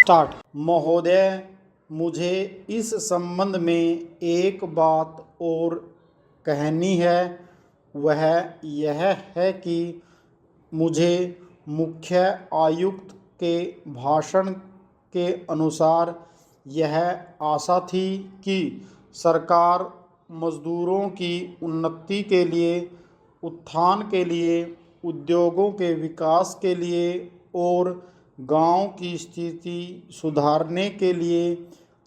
Start. महोदय, मुझे इस संबंध में एक बात और कहनी है। वह यह है कि मुझे मुख्य आयुक्त के भाषण के अनुसार यह आशा थी कि सरकार मजदूरों की उन्नति के लिए, उत्थान के लिए, उद्योगों के विकास के लिए और गांव की स्थिति सुधारने के लिए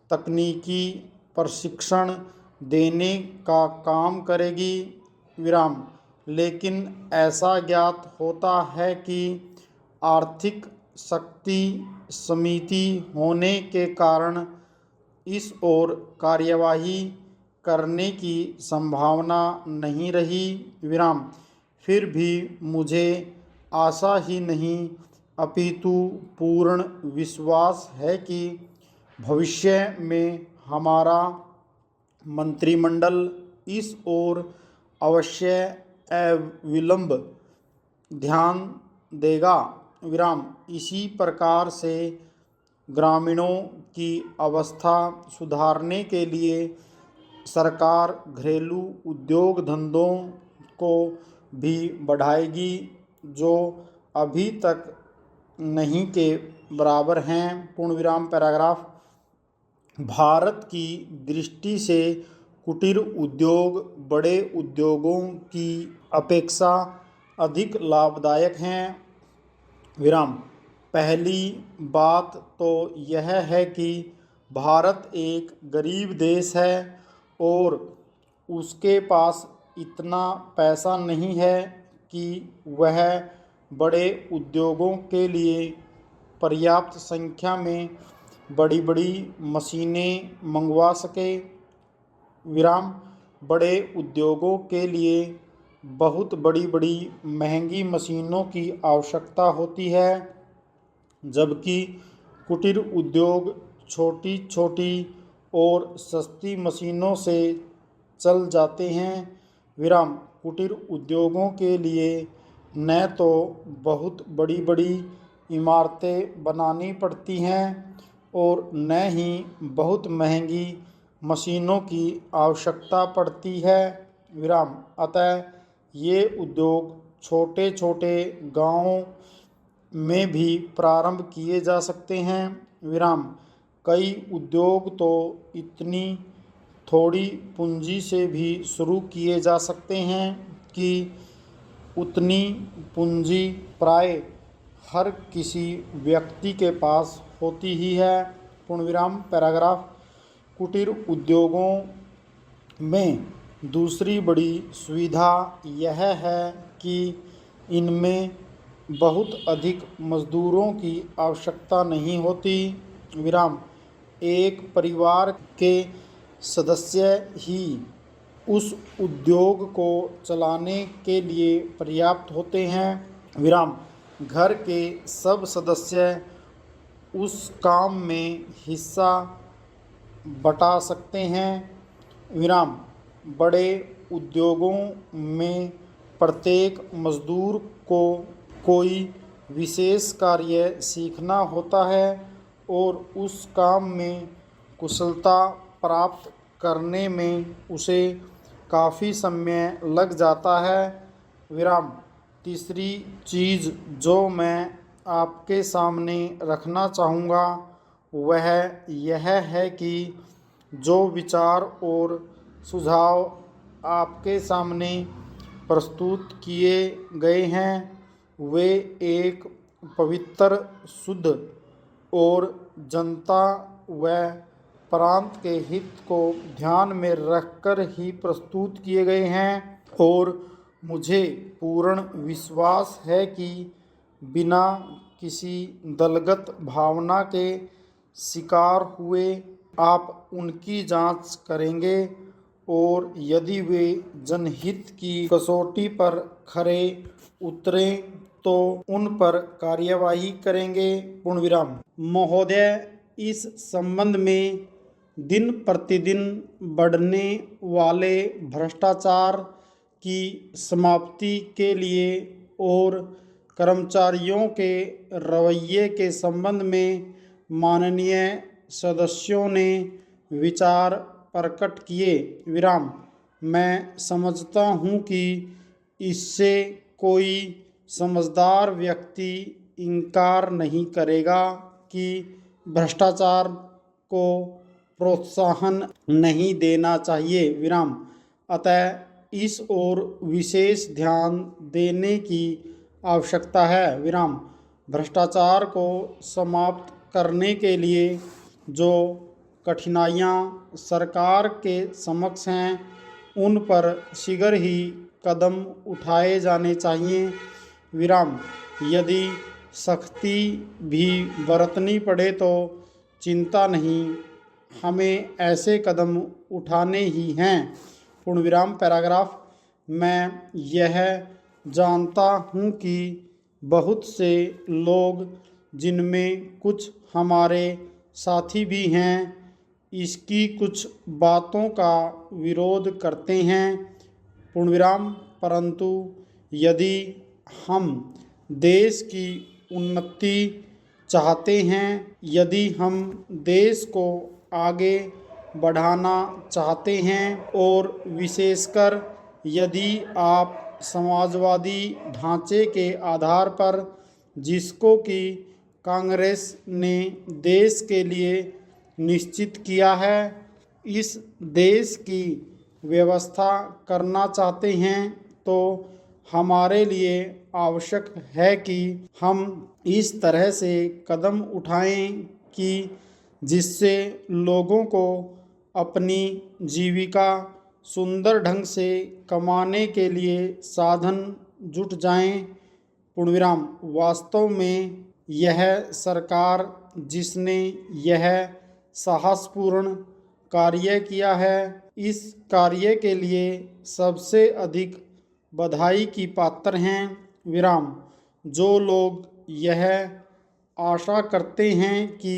तकनीकी प्रशिक्षण देने का काम करेगी। विराम। लेकिन ऐसा ज्ञात होता है कि आर्थिक शक्ति सीमित होने के कारण इस ओर कार्यवाही करने की संभावना नहीं रही। विराम। फिर भी मुझे आशा ही नहीं अपितु पूर्ण विश्वास है कि भविष्य में हमारा मंत्रिमंडल इस ओर अवश्य अविलंब ध्यान देगा। विराम। इसी प्रकार से ग्रामीणों की अवस्था सुधारने के लिए सरकार घरेलू उद्योग धंधों को भी बढ़ाएगी, जो अभी तक नहीं के बराबर हैं। पूर्ण विराम। पैराग्राफ। भारत की दृष्टि से कुटीर उद्योग बड़े उद्योगों की अपेक्षा अधिक लाभदायक हैं। विराम। पहली बात तो यह है कि भारत एक गरीब देश है और उसके पास इतना पैसा नहीं है कि वह बड़े उद्योगों के लिए पर्याप्त संख्या में बड़ी बड़ी मशीनें मंगवा सके। विराम। बड़े उद्योगों के लिए बहुत बड़ी बड़ी महंगी मशीनों की आवश्यकता होती है, जबकि कुटीर उद्योग छोटी छोटी और सस्ती मशीनों से चल जाते हैं। विराम। कुटीर उद्योगों के लिए न तो बहुत बड़ी बड़ी इमारतें बनानी पड़ती हैं और न ही बहुत महंगी मशीनों की आवश्यकता पड़ती है। विराम। अतः ये उद्योग छोटे छोटे गांवों में भी प्रारंभ किए जा सकते हैं। विराम। कई उद्योग तो इतनी थोड़ी पूंजी से भी शुरू किए जा सकते हैं कि उतनी पूंजी प्राय हर किसी व्यक्ति के पास होती ही है। पूर्ण विराम। पैराग्राफ। कुटीर उद्योगों में दूसरी बड़ी सुविधा यह है कि इनमें बहुत अधिक मजदूरों की आवश्यकता नहीं होती। विराम। एक परिवार के सदस्य ही उस उद्योग को चलाने के लिए पर्याप्त होते हैं। विराम। घर के सब सदस्य उस काम में हिस्सा बटा सकते हैं। विराम। बड़े उद्योगों में प्रत्येक मजदूर को कोई विशेष कार्य सीखना होता है और उस काम में कुशलता प्राप्त करने में उसे काफ़ी समय लग जाता है। विराम। तीसरी चीज़ जो मैं आपके सामने रखना चाहूँगा वह यह है कि जो विचार और सुझाव आपके सामने प्रस्तुत किए गए हैं वे एक पवित्र, शुद्ध और जनता व प्रांत के हित को ध्यान में रखकर ही प्रस्तुत किए गए हैं और मुझे पूर्ण विश्वास है कि बिना किसी दलगत भावना के शिकार हुए आप उनकी जांच करेंगे और यदि वे जनहित की कसौटी पर खरे उतरें तो उन पर कार्यवाही करेंगे। पूर्ण विराम। महोदय, इस संबंध में दिन प्रतिदिन बढ़ने वाले भ्रष्टाचार की समाप्ति के लिए और कर्मचारियों के रवैये के संबंध में माननीय सदस्यों ने विचार प्रकट किए। विराम। मैं समझता हूँ कि इससे कोई समझदार व्यक्ति इनकार नहीं करेगा कि भ्रष्टाचार को प्रोत्साहन नहीं देना चाहिए। विराम। अतः इस ओर विशेष ध्यान देने की आवश्यकता है। विराम। भ्रष्टाचार को समाप्त करने के लिए जो कठिनाइयाँ सरकार के समक्ष हैं उन पर शीघ्र ही कदम उठाए जाने चाहिए। विराम। यदि सख्ती भी बरतनी पड़े तो चिंता नहीं, हमें ऐसे कदम उठाने ही हैं। पूर्ण विराम। पैराग्राफ। मैं यह जानता हूँ कि बहुत से लोग, जिनमें कुछ हमारे साथी भी हैं, इसकी कुछ बातों का विरोध करते हैं। पूर्ण विराम। परंतु यदि हम देश की उन्नति चाहते हैं, यदि हम देश को आगे बढ़ाना चाहते हैं और विशेषकर यदि आप समाजवादी ढांचे के आधार पर, जिसको कि कांग्रेस ने देश के लिए निश्चित किया है, इस देश की व्यवस्था करना चाहते हैं, तो हमारे लिए आवश्यक है कि हम इस तरह से कदम उठाएं कि जिससे लोगों को अपनी जीविका सुंदर ढंग से कमाने के लिए साधन जुट जाएं। पूर्ण विराम। वास्तव में यह सरकार जिसने यह साहसपूर्ण कार्य किया है, इस कार्य के लिए सबसे अधिक बधाई की पात्र हैं। विराम। जो लोग यह आशा करते हैं कि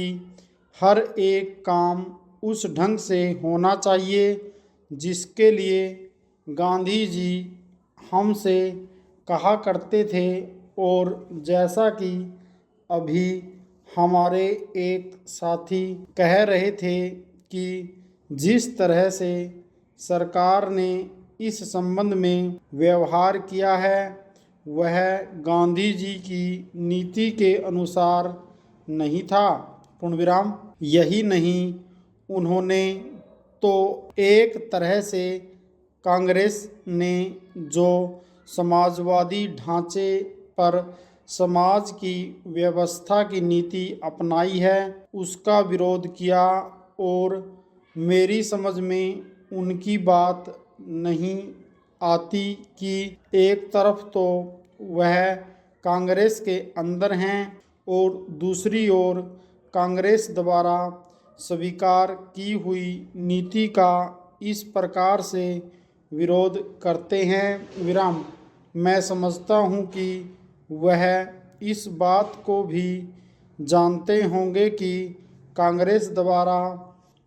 हर एक काम उस ढंग से होना चाहिए जिसके लिए गांधी जी हमसे कहा करते थे, और जैसा कि अभी हमारे एक साथी कह रहे थे कि जिस तरह से सरकार ने इस संबंध में व्यवहार किया है वह गांधी जी की नीति के अनुसार नहीं था। पूर्ण विराम। यही नहीं, उन्होंने तो एक तरह से कांग्रेस ने जो समाजवादी ढांचे पर समाज की व्यवस्था की नीति अपनाई है उसका विरोध किया, और मेरी समझ में उनकी बात नहीं आती कि एक तरफ तो वह कांग्रेस के अंदर हैं और दूसरी ओर कांग्रेस द्वारा स्वीकार की हुई नीति का इस प्रकार से विरोध करते हैं। विराम। मैं समझता हूँ कि वह इस बात को भी जानते होंगे कि कांग्रेस द्वारा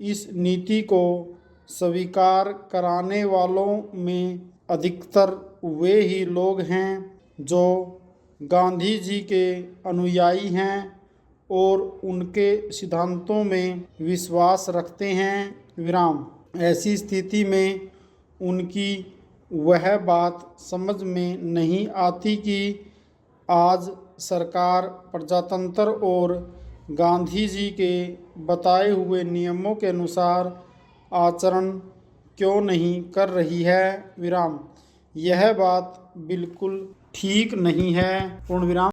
इस नीति को स्वीकार कराने वालों में अधिकतर वे ही लोग हैं जो गांधी जी के अनुयायी हैं और उनके सिद्धांतों में विश्वास रखते हैं। विराम। ऐसी स्थिति में उनकी वह बात समझ में नहीं आती कि आज सरकार प्रजातंत्र और गांधी जी के बताए हुए नियमों के अनुसार आचरण क्यों नहीं कर रही है। विराम। यह बात बिल्कुल ठीक नहीं है। पूर्ण विराम।